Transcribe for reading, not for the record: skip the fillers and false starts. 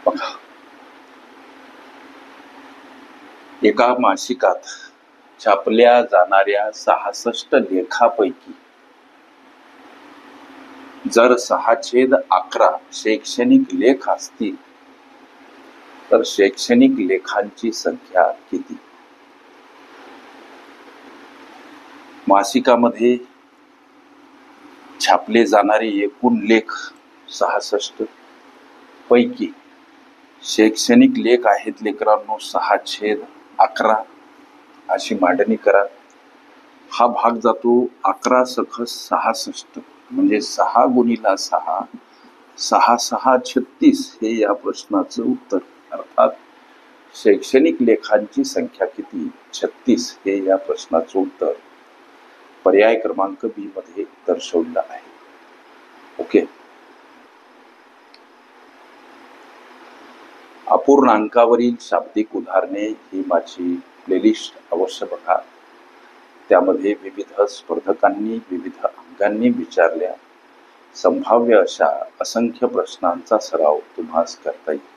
बघा, एका मासिकात छापल्या जाणाऱ्या 66 लेखापैकी जर 6/11 शैक्षणिक लेख असतील तर शैक्षणिक लेखांची संख्या किती? मासिकामध्ये छापले जाणारे एकूण लेख 66 पैकी शैक्षणिक लेख आहेत लेकरांनो 6/11 अशी मांडणी करा. हा भाग जातो 11 सकस 66 म्हणजे 6 गुणिला 6 6 6 36 हे या प्रश्नाचं उत्तर. अर्थात शैक्षणिक लेखांची संख्या किती? 36 हे या प्रश्नाचं उत्तर पर्याय क्रमांक बी मध्ये दर्शवलेला आहे. ओके. अपूर्णांकावरील शाब्दिक उदाहरणे ही माझी प्लेलिस्ट अवश्य बघा. त्यामध्ये विविध स्पर्धकांनी विविध अंकांनी विचारल्या संभाव्य अशा असंख्य प्रश्नांचा सराव तुम्हास करता येईल.